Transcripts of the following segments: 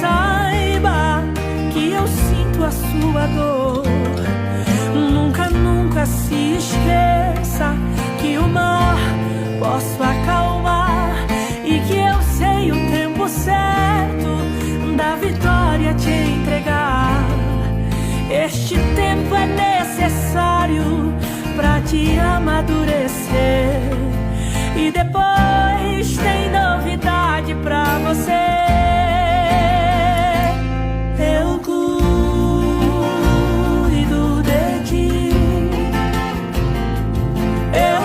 saiba que eu sinto a sua dor. Nunca, nunca se esqueça que o mar posso acalmar e que eu sei o tempo certo da vitória te entregar. Este tempo é necessário pra te amadurecer e depois tem novidade pra você. Eu cuido de ti. Eu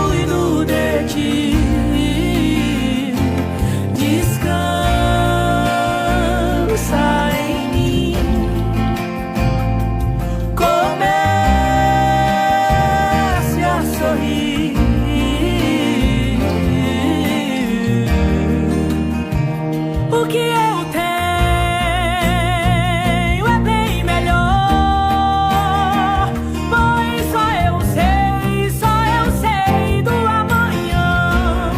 cuido de ti. Descansa em mim. Comece a sorrir. O que eu tenho é bem melhor, pois só eu sei do amanhã.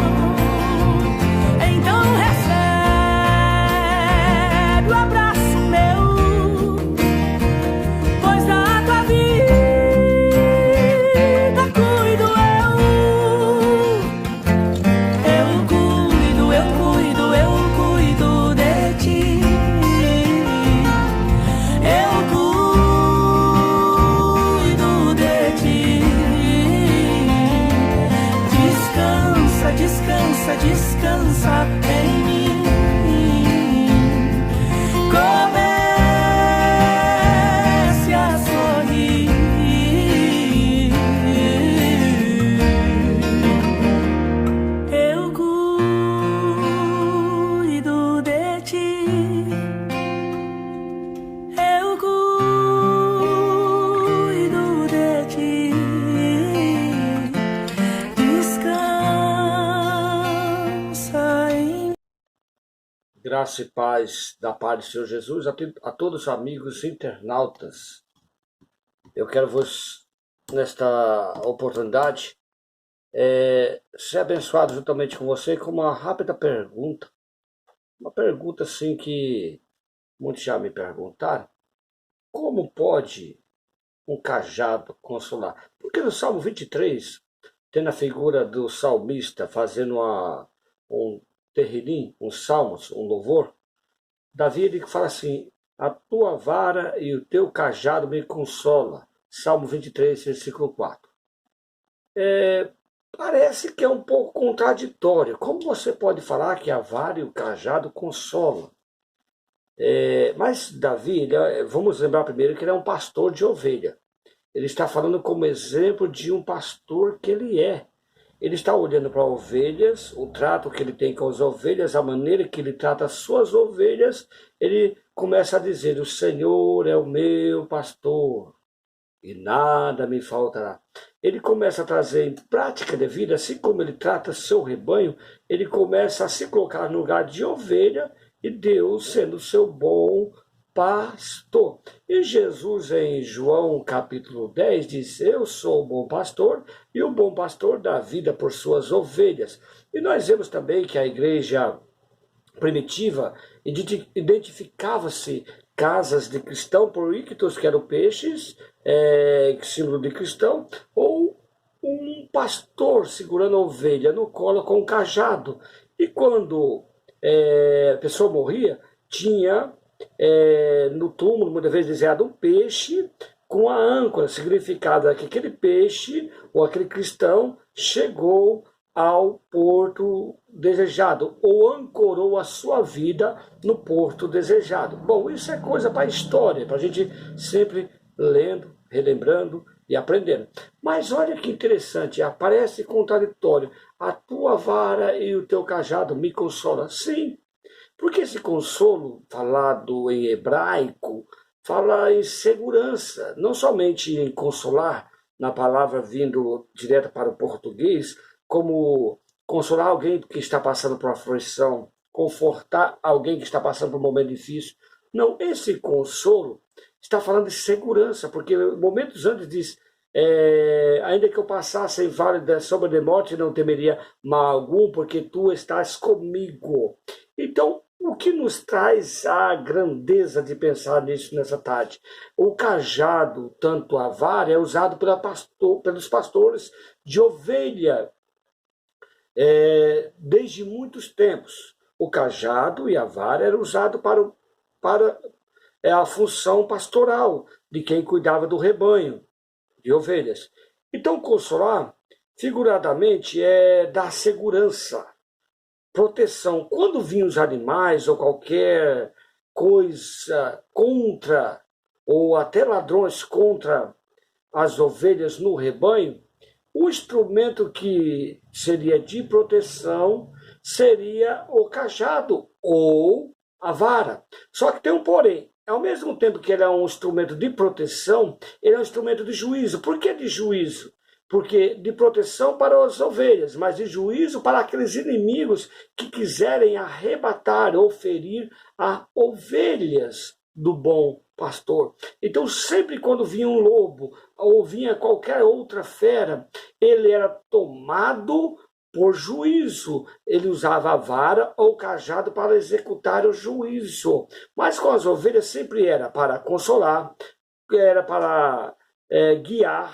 Então recebe o abraço meu, pois da tua vida cuido eu. Eu cuido de ti. Eu cuido de ti. Descansa, descansa, descansa em mim. Comece a sorrir. Eu cuido de ti. Eu cuido de ti. Descansa em Graça e paz da paz do Senhor Jesus a todos os amigos internautas. Eu quero vos, nesta oportunidade, ser abençoado juntamente com você com uma rápida pergunta. Uma pergunta assim que muitos já me perguntaram. Como pode um cajado consolar? Porque no Salmo 23, tem a figura do salmista fazendo um terrilim, uns salmos, um louvor. Davi ele fala assim: a tua vara e o teu cajado me consola. Salmo 23, versículo 4. Parece que é um pouco contraditório. Como você pode falar que a vara e o cajado consolam? Mas Davi, vamos lembrar primeiro que ele é um pastor de ovelha. Ele está falando como exemplo de um pastor que ele é. Ele está olhando para ovelhas, o trato que ele tem com as ovelhas, a maneira que ele trata as suas ovelhas. Ele começa a dizer: o Senhor é o meu pastor e nada me faltará. Ele começa a trazer em prática de vida, assim como ele trata seu rebanho, ele começa a se colocar no lugar de ovelha e Deus sendo seu bom pastor. E Jesus em João capítulo 10 diz: eu sou o bom pastor e o bom pastor dá vida por suas ovelhas. E nós vemos também que a igreja primitiva identificava-se casas de cristão por ictos, que eram peixes, símbolo de cristão, ou um pastor segurando a ovelha no colo com um cajado. E quando a pessoa morria, tinha no túmulo, muitas vezes desenhado um peixe com a âncora, significado que aquele peixe ou aquele cristão chegou ao porto desejado, ou ancorou a sua vida no porto desejado. Bom, isso é coisa para a história, para a gente sempre lendo, relembrando e aprendendo. Mas olha que interessante, aparece contraditório: a tua vara e o teu cajado me consolam. Sim, porque esse consolo, falado em hebraico, fala em segurança, não somente em consolar, na palavra vindo direto para o português, como consolar alguém que está passando por aflição, confortar alguém que está passando por um momento difícil. Não, esse consolo está falando de segurança, porque momentos antes diz: ainda que eu passasse em vale da sombra de morte, não temeria mal algum, porque tu estás comigo. Então, o que nos traz a grandeza de pensar nisso nessa tarde? O cajado, tanto a vara, é usado pelos pastores de ovelha desde muitos tempos. O cajado e a vara eram usados para a função pastoral de quem cuidava do rebanho de ovelhas. Então, consolar, figuradamente, é dar segurança, proteção. Quando vinham os animais ou qualquer coisa contra, ou até ladrões contra as ovelhas no rebanho, o instrumento que seria de proteção seria o cajado ou a vara. Só que tem um porém. Ao mesmo tempo que ele é um instrumento de proteção, ele é um instrumento de juízo. Por que de juízo? Porque de proteção para as ovelhas, mas de juízo para aqueles inimigos que quiserem arrebatar ou ferir as ovelhas do bom pastor. Então, sempre quando vinha um lobo ou vinha qualquer outra fera, ele era tomado por juízo. Ele usava a vara ou o cajado para executar o juízo. Mas com as ovelhas sempre era para consolar, era para guiar.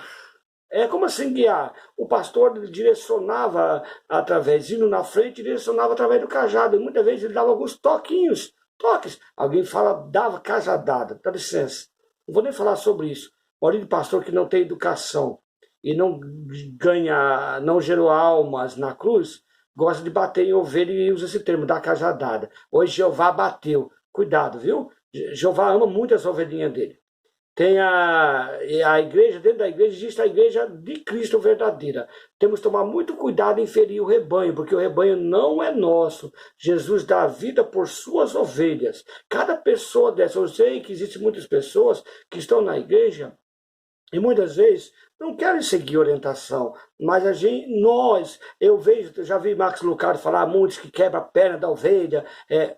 Como assim guiar? O pastor direcionava através, indo na frente, direcionava através do cajado. E muitas vezes ele dava alguns toques. Alguém fala, dava cajadada. Dá licença. Não vou nem falar sobre isso. Marido de pastor que não tem educação e não gerou almas na cruz, gosta de bater em ovelha e usa esse termo, dar cajadada. Hoje Jeová bateu. Cuidado, viu? Jeová ama muito as ovelhinhas dele. Tem a igreja, dentro da igreja existe a igreja de Cristo verdadeira. Temos que tomar muito cuidado em ferir o rebanho, porque o rebanho não é nosso. Jesus dá a vida por suas ovelhas. Cada pessoa dessa, eu sei que existem muitas pessoas que estão na igreja e muitas vezes não querem seguir orientação, mas eu já vi Max Lucado falar, muitos que quebram a perna da ovelha.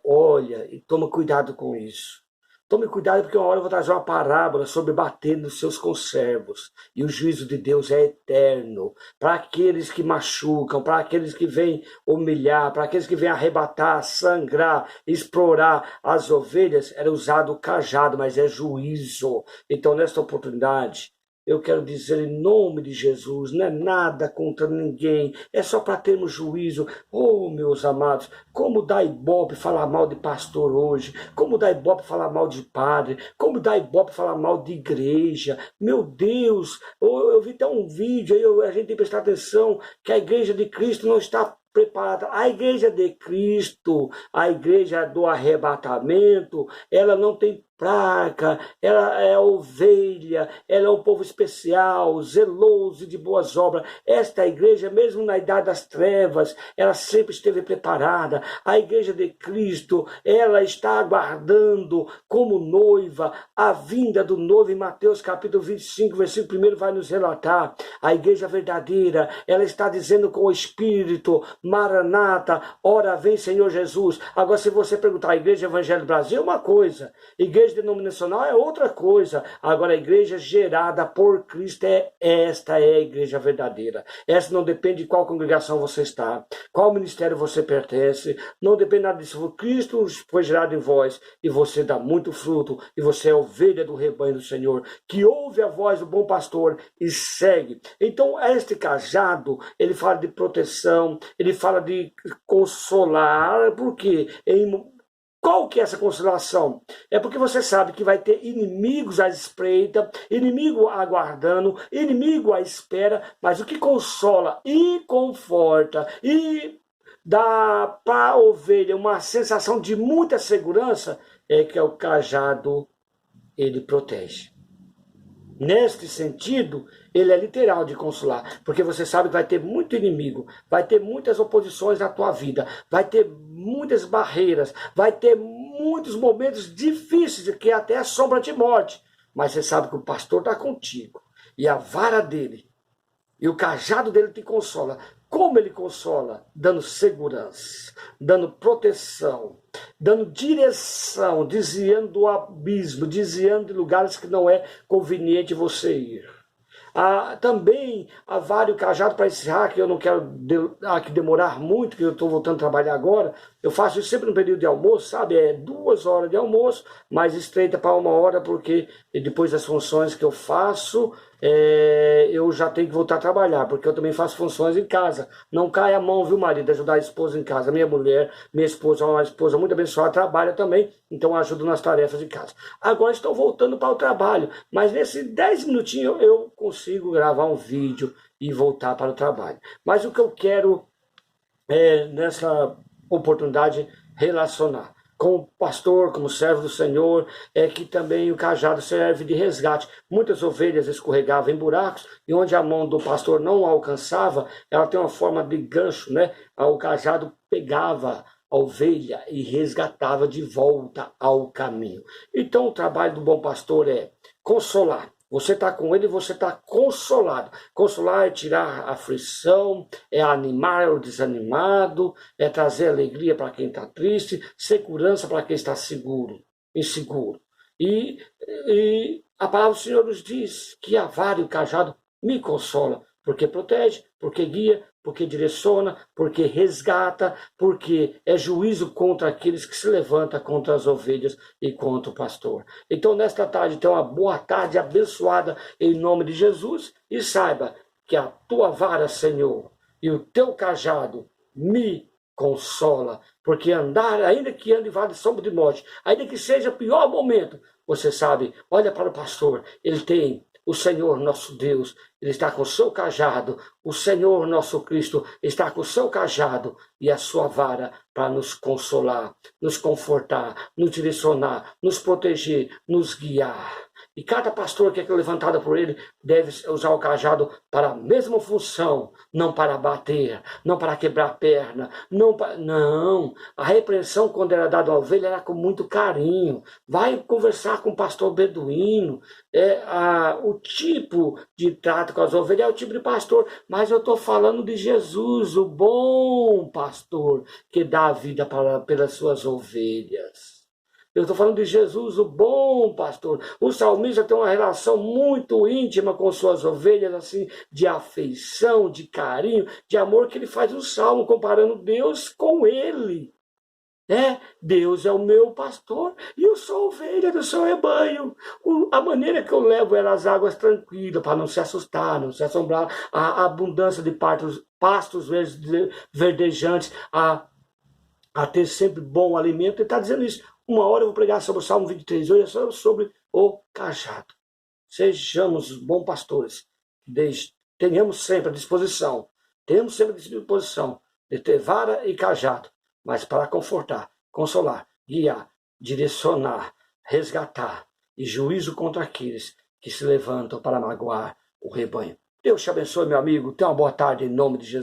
Olha, e toma cuidado com isso. Tome cuidado, porque uma hora eu vou trazer uma parábola sobre bater nos seus conservos. E o juízo de Deus é eterno. Para aqueles que machucam, para aqueles que vêm humilhar, para aqueles que vêm arrebatar, sangrar, explorar as ovelhas, era usado o cajado, mas é juízo. Então, nesta oportunidade, eu quero dizer em nome de Jesus, não é nada contra ninguém, é só para termos juízo. Oh, meus amados, como dá ibope falar mal de pastor hoje, como dá ibope falar mal de padre, como dá ibope falar mal de igreja. Meu Deus, eu vi até um vídeo, aí a gente tem que prestar atenção que a igreja de Cristo não está preparada. A igreja de Cristo, a igreja do arrebatamento, ela não tem placa, ela é ovelha, ela é um povo especial, zeloso e de boas obras. Esta igreja, mesmo na idade das trevas, ela sempre esteve preparada. A igreja de Cristo, ela está aguardando como noiva a vinda do noivo. Em Mateus capítulo 25, versículo 1 vai nos relatar. A igreja verdadeira, ela está dizendo com o Espírito, Maranata, ora vem Senhor Jesus. Agora, se você perguntar, a igreja Evangelho Brasil é uma coisa, igreja denominacional é outra coisa. Agora, a igreja gerada por Cristo, esta é a igreja verdadeira. Essa não depende de qual congregação você está, qual ministério você pertence, não depende nada disso. Cristo foi gerado em vós e você dá muito fruto, e você é ovelha do rebanho do Senhor, que ouve a voz do bom pastor e segue. Então, este cajado, ele fala de proteção, ele fala de consolar, porque qual que é essa consolação? É porque você sabe que vai ter inimigos à espreita, inimigo aguardando, inimigo à espera, mas o que consola e conforta e dá para a ovelha uma sensação de muita segurança é que é o cajado, ele protege. Neste sentido, ele é literal de consolar, porque você sabe que vai ter muito inimigo, vai ter muitas oposições na tua vida, vai ter muitas barreiras, vai ter muitos momentos difíceis, que até a sombra de morte, mas você sabe que o pastor está contigo, e a vara dele, e o cajado dele te consola. Como ele consola? Dando segurança, dando proteção, dando direção, desviando do abismo, desviando de lugares que não é conveniente você ir. Também a vara e o cajado, para encerrar, que eu não quero aqui demorar muito, que eu estou voltando a trabalhar agora, Eu faço isso sempre no período de almoço, sabe? É 2 horas de almoço, mas estreita para 1 hora, porque depois das funções que eu faço, eu já tenho que voltar a trabalhar, porque eu também faço funções em casa. Não cai a mão, viu, marido, ajudar a esposa em casa. Minha esposa é uma esposa muito abençoada, trabalha também, então ajudo nas tarefas de casa. Agora estou voltando para o trabalho, mas nesses 10 minutinhos eu consigo gravar um vídeo e voltar para o trabalho. Mas o que eu quero nessa oportunidade relacionar com o pastor, como servo do Senhor, é que também o cajado serve de resgate. Muitas ovelhas escorregavam em buracos, e onde a mão do pastor não alcançava, ela tem uma forma de gancho, né? O cajado pegava a ovelha e resgatava de volta ao caminho. Então o trabalho do bom pastor é consolar. Você está com ele, você está consolado. Consolar é tirar a aflição, é animar o desanimado, é trazer alegria para quem está triste, segurança para quem está inseguro. E a palavra do Senhor nos diz que a vara e o cajado me consola, porque protege, porque guia, porque direciona, porque resgata, porque é juízo contra aqueles que se levantam contra as ovelhas e contra o pastor. Então, nesta tarde, tenha uma boa tarde abençoada em nome de Jesus, e saiba que a tua vara, Senhor, e o teu cajado me consola, porque andar, ainda que ande vale de sombra de morte, ainda que seja o pior momento, você sabe, olha para o pastor, ele tem o Senhor nosso Deus, ele está com o seu cajado, o Senhor nosso Cristo está com o seu cajado e a sua vara para nos consolar, nos confortar, nos direcionar, nos proteger, nos guiar. E cada pastor que é levantado por ele deve usar o cajado para a mesma função, não para bater, não para quebrar a perna, não. A repreensão, quando era dada à ovelha, era com muito carinho. Vai conversar com o pastor beduíno. O tipo de trato com as ovelhas é o tipo de pastor, mas eu estou falando de Jesus, o bom pastor, que dá a vida pelas suas ovelhas. Eu estou falando de Jesus, o bom pastor. O salmista tem uma relação muito íntima com suas ovelhas, assim, de afeição, de carinho, de amor, que ele faz um salmo comparando Deus com ele. Deus é o meu pastor e eu sou ovelha do seu rebanho. A maneira que eu levo ela às águas tranquilas, para não se assustar, não se assombrar, a abundância de pastos verdejantes, a ter sempre bom alimento. Ele está dizendo isso. Uma hora eu vou pregar sobre o Salmo 23, hoje é sobre o cajado. Sejamos bons pastores, tenhamos sempre a disposição de ter vara e cajado, mas para confortar, consolar, guiar, direcionar, resgatar e juízo contra aqueles que se levantam para magoar o rebanho. Deus te abençoe, meu amigo. Tenha uma boa tarde em nome de Jesus.